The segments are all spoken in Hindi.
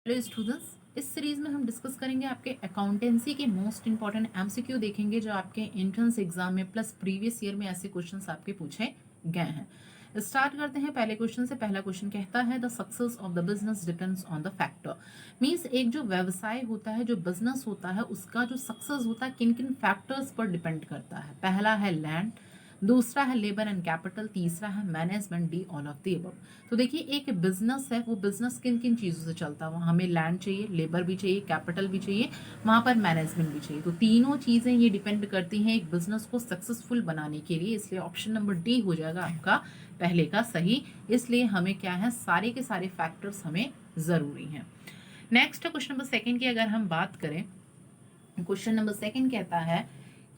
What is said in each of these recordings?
हेलो स्टूडेंट्स, इस सीरीज में हम डिस्कस करेंगे आपके अकाउंटेंसी के मोस्ट इंपॉर्टेंट एमसीक्यू देखेंगे जो आपके एंट्रेंस एग्जाम में प्लस प्रीवियस ईयर में ऐसे क्वेश्चंस आपके पूछे गए हैं। स्टार्ट करते हैं पहले क्वेश्चन से। पहला क्वेश्चन कहता है the success of the business depends on the factor. Means एक जो व्यवसाय होता है, जो बिजनेस होता है, उसका जो सक्सेस होता है किन किन फैक्टर्स पर डिपेंड करता है। पहला है लैंड, दूसरा है लेबर एंड कैपिटल, तीसरा है management, D all of the above. तो देखिए एक बिजनेस है, वो बिजनेस किन किन चीज़ों से चलता है। हमें लैंड चाहिए, लेबर भी चाहिए, कैपिटल भी चाहिए, वहाँ पर मैनेजमेंट भी चाहिए। तो तीनों चीज़ें ये डिपेंड करती हैं एक बिजनेस को सक्सेसफुल बनाने के लिए। इसलिए ऑप्शन नंबर डी हो जाएगा आपका पहले का सही। इसलिए हमें क्या है, सारे के सारे फैक्टर्स हमें ज़रूरी हैं। नेक्स्ट क्वेश्चन नंबर सेकेंड की अगर हम बात करें, क्वेश्चन नंबर सेकेंड कहता है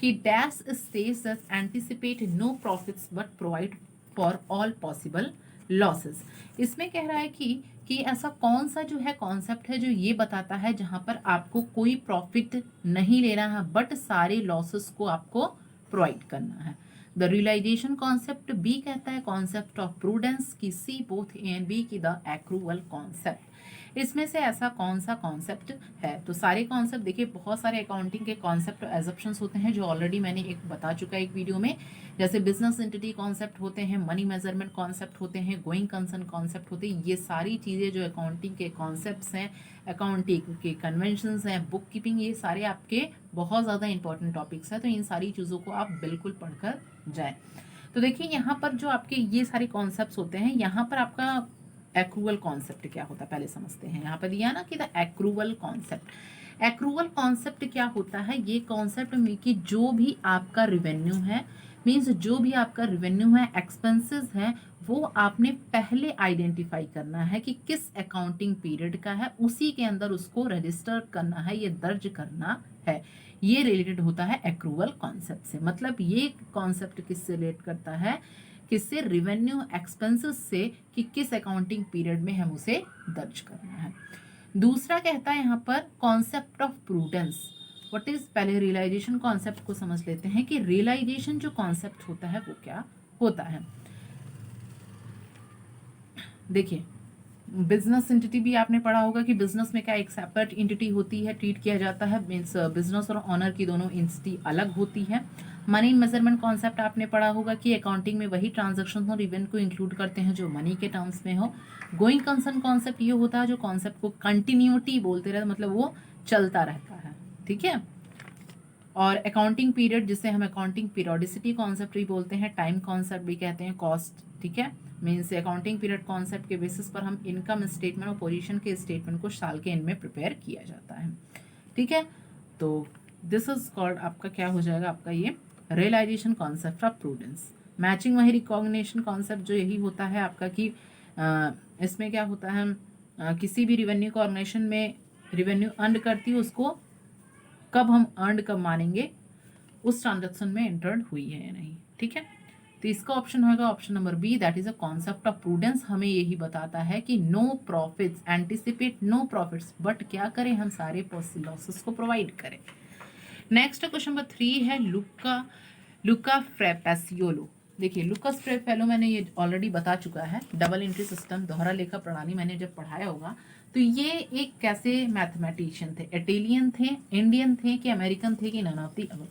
कि dash stage anticipate no profits but provide for all possible losses. इसमें कह रहा है कि ऐसा कौन सा जो है कॉन्सेप्ट है जो ये बताता है जहां पर आपको कोई प्रॉफिट नहीं लेना है बट सारे लॉसेस को आपको प्रोवाइड करना है। द रियलाइजेशन कॉन्सेप्ट, बी कहता है कॉन्सेप्ट ऑफ प्रूडेंस, की C both A and B की द एक्रूवल कॉन्सेप्ट। इसमें से ऐसा कौन सा कॉन्सेप्ट है। तो सारे कॉन्सेप्ट देखिए, बहुत सारे अकाउंटिंग के कॉन्सेप्ट एजप्शंस होते हैं जो ऑलरेडी मैंने एक बता चुका है एक वीडियो में। जैसे बिजनेस एंटिटी कॉन्सेप्ट होते हैं, मनी मेजरमेंट कॉन्सेप्ट होते हैं, गोइंग कंसर्न कॉन्सेप्ट होते हैं। ये सारी चीज़ें जो अकाउंटिंग के कॉन्सेप्ट्स हैं, अकाउंटिंग के कन्वेंशंस हैं, बुक कीपिंग, ये सारे आपके बहुत ज़्यादा इंपॉर्टेंट टॉपिक्स हैं। तो इन सारी चीज़ों को आप बिल्कुल पढ़कर जाएं। तो देखिए यहाँ पर जो आपके ये सारे कॉन्सेप्ट्स होते हैं, यहाँ पर आपका एक्रूवल कॉन्सेप्ट क्या होता है पहले समझते हैं। यहाँ पर दिया ना कि the accrual concept. Accrual concept क्या होता है, ये कॉन्सेप्ट में कि जो भी आपका रिवेन्यू है, मीन्स जो भी आपका रिवेन्यू है, एक्सपेंसेस है, वो आपने पहले आइडेंटिफाई करना है कि किस अकाउंटिंग पीरियड का है, उसी के अंदर उसको रजिस्टर करना है, ये दर्ज करना है। ये रिलेटेड होता है एक्रूवल कॉन्सेप्ट से। मतलब ये कॉन्सेप्ट किससे रिलेट करता है, किससे, रिवेन्यू एक्सपेंसेस से, कि किस अकाउंटिंग पीरियड में हम उसे दर्ज करना है। दूसरा कहता है यहाँ पर concept of prudence. What is, पहले रियलाइजेशन कॉन्सेप्ट को समझ लेते हैं कि रियलाइजेशन जो कॉन्सेप्ट होता है वो क्या होता है। देखिए बिजनेस एंटिटी भी आपने पढ़ा होगा कि बिजनेस में क्या एक सेपरेट एंटिटी होती है, ट्रीट किया जाता है। मीन्स बिजनेस और ऑनर की दोनों एंटिटी अलग होती है। मनी मेजरमेंट कॉन्सेप्ट आपने पढ़ा होगा कि अकाउंटिंग में वही ट्रांजैक्शन और इवेंट को इंक्लूड करते हैं जो मनी के टर्म्स में हो। गोइंग कंसर्न कॉन्सेप्ट ये होता है जो कॉन्सेप्ट को कंटिन्यूटी बोलते रहते, मतलब वो चलता रहता है, ठीक है। और अकाउंटिंग पीरियड जिसे हम अकाउंटिंग पीरियोडिसिटी कॉन्सेप्ट भी बोलते हैं, टाइम कॉन्सेप्ट भी कहते हैं, कॉस्ट, ठीक है। मीन्स अकाउंटिंग पीरियड कॉन्सेप्ट के बेसिस पर हम इनकम स्टेटमेंट और पोजीशन के स्टेटमेंट को साल के एंड में प्रिपेयर किया जाता है, ठीक है। तो दिस इज कॉल्ड आपका क्या हो जाएगा, आपका ये realisation concept of prudence. Matching वही रिकॉग्निशन कॉन्सेप्ट जो यही होता है आपका कि इसमें क्या होता है, किसी भी रिवेन्यू को ऑर्गेनाइजेशन में रिवेन्यू अर्न करती है, उसको कब हम अर्न कब मानेंगे, उस ट्रांजेक्शन में एंटर्ड हुई है या नहीं, ठीक है। तो इसका ऑप्शन होगा option number B, that is a concept of prudence. हमें यही बताता है कि no profits, anticipate no profits, but क्या करें, हम सारे लॉसेस को प्रोवाइड करें। नेक्स्ट क्वेश्चन नंबर 3 है लुका फ्रेपेसियोलो। देखिए लुकास फ्रेपेलो मैंने ये ऑलरेडी बता चुका है, डबल एंट्री सिस्टम, दोहरा लेखा प्रणाली मैंने जब पढ़ाया होगा। तो ये एक कैसे मैथमेटिशियन थे, इटालियन थे, इंडियन थे, कि अमेरिकन थे, कि नन ऑफ द अबव।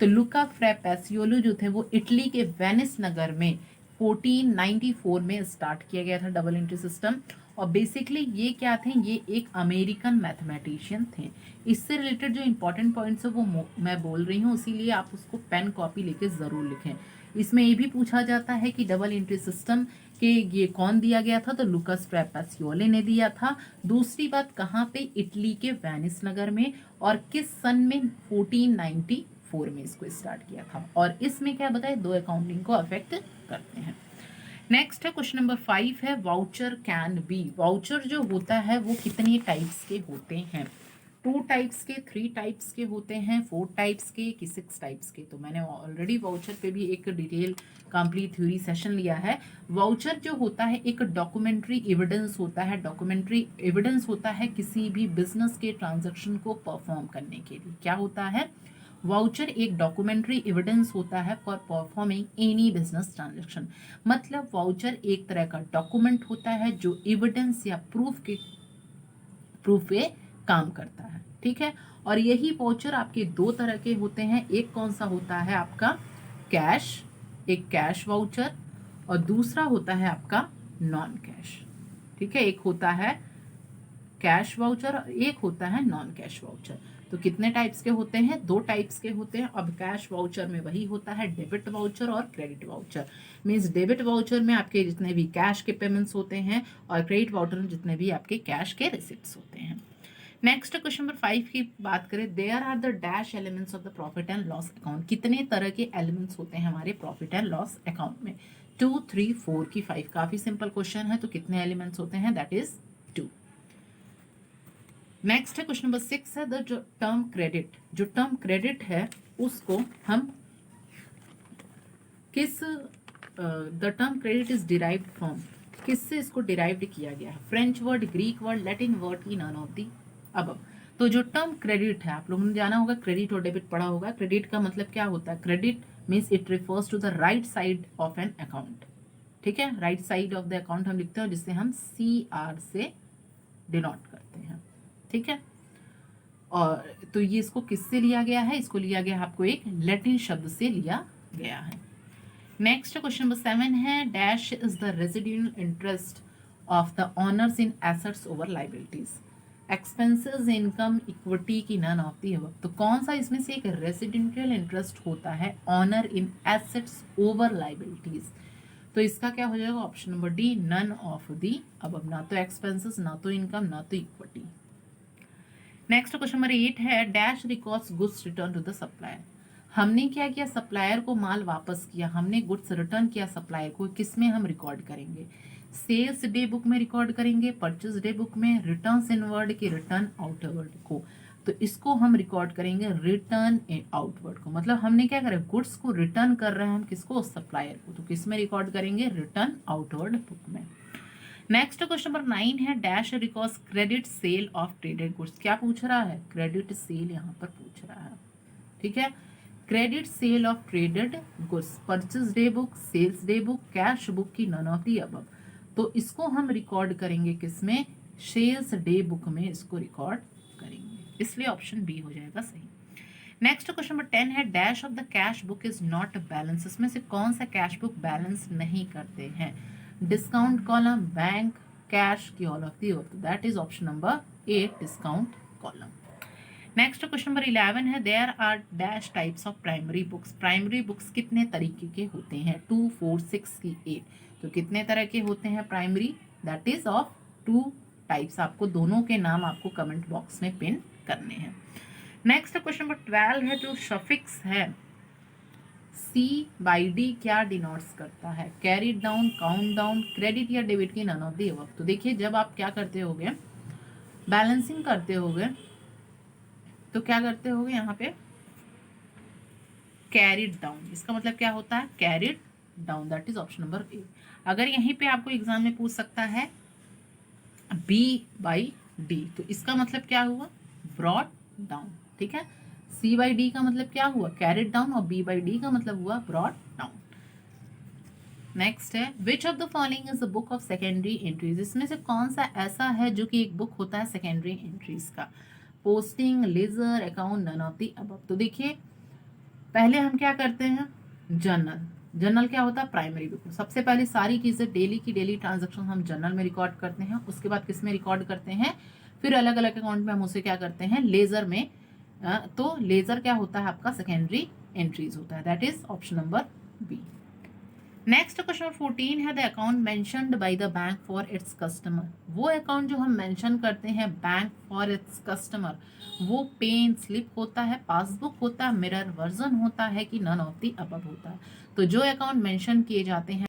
तो लुका फ्रेपेसियोलो जो थे वो इटली के वेनिस नगर में 1494 में स्टार्ट किया गया था डबल एंट्री सिस्टम। और बेसिकली ये क्या थे, ये एक अमेरिकन मैथमेटिशियन थे। इससे रिलेटेड जो इंपॉर्टेंट पॉइंट्स है वो मैं बोल रही हूँ, इसीलिए आप उसको पेन कॉपी लेके ज़रूर लिखें। इसमें ये भी पूछा जाता है कि डबल एंट्री सिस्टम के ये कौन दिया गया था, तो लुकास फ्रेपेसियोले ने दिया था। दूसरी बात, कहाँ पे, इटली के वेनिस नगर में, और किस सन में, 1494 में इसको स्टार्ट किया था। और इसमें क्या बताए, दो अकाउंटिंग को अफेक्ट करते हैं। नेक्स्ट है क्वेश्चन नंबर 5 है वाउचर कैन बी। वाउचर जो होता है वो कितने टाइप्स के होते हैं, 2 टाइप्स के, 3 टाइप्स के होते हैं, 4 टाइप्स के, कि 6 टाइप्स के। तो मैंने ऑलरेडी वाउचर पे भी एक डिटेल कंप्लीट थ्योरी सेशन लिया है। वाउचर जो होता है एक डॉक्यूमेंट्री एविडेंस होता है। डॉक्यूमेंट्री एविडेंस होता है किसी भी बिजनेस के ट्रांजेक्शन को परफॉर्म करने के लिए। क्या होता है, वाउचर एक डॉक्यूमेंट्री एविडेंस होता है for performing any business transaction. मतलब वाउचर एक तरह का डॉक्यूमेंट होता है जो एविडेंस या प्रूफ के प्रूफ पे काम करता है, ठीक है। और यही वाउचर आपके दो तरह के होते हैं, एक कौन सा होता है आपका कैश, एक कैश वाउचर, और दूसरा होता है आपका नॉन कैश, ठीक है। एक होता है कैश वाउचर और एक होता है नॉन कैश वाउचर। तो कितने टाइप्स के होते हैं, दो टाइप्स के होते हैं। अब कैश वाउचर में वही होता है डेबिट वाउचर और credit voucher. Means debit voucher में आपके जितने भी कैश के पेमेंट्स होते हैं और क्रेडिट वाउचर में जितने भी आपके कैश के रिसिप्ट्स होते हैं। नेक्स्ट क्वेश्चन नंबर 5 की बात करें, there are the dash elements of the profit and loss account. कितने तरह के एलिमेंट्स होते हैं हमारे प्रॉफिट एंड लॉस अकाउंट में, 2, 3, 4 की 5। काफी सिंपल क्वेश्चन है, तो कितने एलिमेंट्स होते हैं, दैट इज 2। नेक्स्ट है क्वेश्चन नंबर 6 है द जो टर्म क्रेडिट, जो टर्म क्रेडिट है उसको हम किस, the term credit is derived from, किससे इसको डिराइव्ड किया गया है, French word, Greek word, Latin word की नन ऑफ दी अब। तो जो टर्म क्रेडिट है, आप लोगों ने जाना होगा, क्रेडिट और डेबिट पढ़ा होगा। क्रेडिट का मतलब क्या होता है, credit means it refers to the right side of an account, ठीक है। Right side of the account हम लिखते हैं जिससे हम CR से डिनोट करते हैं, ठीक है। और तो ये इसको किससे लिया गया है, इसको लिया गया है आपको एक लैटिन शब्द से लिया गया है। नेक्स्ट क्वेश्चन नंबर 7 है, dash is the residual interest of the honours in assets over liabilities, expenses, income, equity की नन ऑफ दी अबव। तो कौन सा इसमें से एक रेजिडेंशियल इंटरेस्ट होता है owner in assets over liabilities, तो इसका क्या हो जाएगा, option number D, none of the above. ना तो एक्सपेंसेस, ना तो इनकम, ना तो इक्विटी। नेक्स्ट क्वेश्चन नंबर 8 है, dash records goods return to the supplier. हमने क्या किया, सप्लायर को माल वापस किया, हमने गुड्स रिटर्न किया सप्लायर को, किसमें हम रिकॉर्ड करेंगे, सेल्स डे बुक में रिकॉर्ड करेंगे, परचेज डे बुक में, रिटर्न इनवर्ड की रिटर्न आउटवर्ड को। तो इसको हम रिकॉर्ड करेंगे रिटर्न आउटवर्ड को, मतलब हमने क्या करें, गुड्स को रिटर्न कर रहे हैं हम किसको, सप्लायर को, तो किस में रिकॉर्ड करेंगे, रिटर्न आउटवर्ड बुक में। नेक्स्ट क्वेश्चन नंबर 9 है, dash records credit sale of traded goods. क्या पूछ रहा है, क्रेडिट सेल यहाँ पर पूछ रहा है, ठीक है। Credit sale of traded goods, purchase day book, sales day book, cash book की नन ऑफ दी अबव। तो इसको हम रिकॉर्ड करेंगे किसमें, सेल्स डे बुक में इसको रिकॉर्ड करेंगे, इसलिए ऑप्शन बी हो जाएगा सही। नेक्स्ट क्वेश्चन नंबर 10 है, dash of the cash book is not balance. इसमें से कौन सा कैश बुक बैलेंस नहीं करते हैं, डिस्काउंट कॉलम, बैंक, कैश की all of the above, that is option number 8, discount column. Next question number 11 है, there are dash types of primary books. Primary books कितने तरीके के होते हैं, 2, 4, 6 की 8। तो कितने तरह के होते हैं primary, that is of 2 types. आपको दोनों के नाम आपको कमेंट बॉक्स में पिन करने हैं। नेक्स्ट क्वेश्चन नंबर 12 है, जो सफिक्स है C/D क्या डिनोट्स करता है, carry down, count down, credit या डेबिट की नन ऑफ दी अबव। तो देखिए जब आप क्या करते होगे, बैलेंसिंग करते होगे, तो क्या करते होगे यहाँ पे, कैरिड डाउन, इसका मतलब क्या होता है, carried down, that is option number A. अगर यहीं पे आपको एग्जाम में पूछ सकता है B/D, तो इसका मतलब क्या हुआ, ब्रॉट डाउन, ठीक है। C/D का मतलब क्या हुआ, कैरिड डाउन, और B/D का मतलब हुआ ब्रॉट डाउन। नेक्स्ट है, which of the following is the book of secondary entries. इसमें से कौन सा ऐसा है जो कि एक बुक होता है सेकेंडरी एंट्रीज का, posting, ledger, account, none of the above. तो देखिए पहले हम क्या करते हैं, जर्नल। जर्नल क्या होता है, प्राइमरी बुक। सबसे पहले सारी चीजें डेली की डेली ट्रांजेक्शन हम जर्नल में रिकॉर्ड करते हैं, उसके बाद किस में रिकॉर्ड करते हैं, फिर अलग अलग अकाउंट में हम उसे क्या करते हैं, लेजर में। तो लेजर क्या होता है आपका, सेकेंडरी एंट्रीज होता है, that is option number B. Next question number 14 है, the account mentioned by the bank for its customer. वो अकाउंट जो हम मेंशन करते हैं बैंक फॉर इट्स कस्टमर, वो पेन स्लिप होता है, पासबुक होता है, मिरर वर्जन होता है कि नन ऑफ द अबव होता है। तो जो अकाउंट मेंशन किए जाते हैं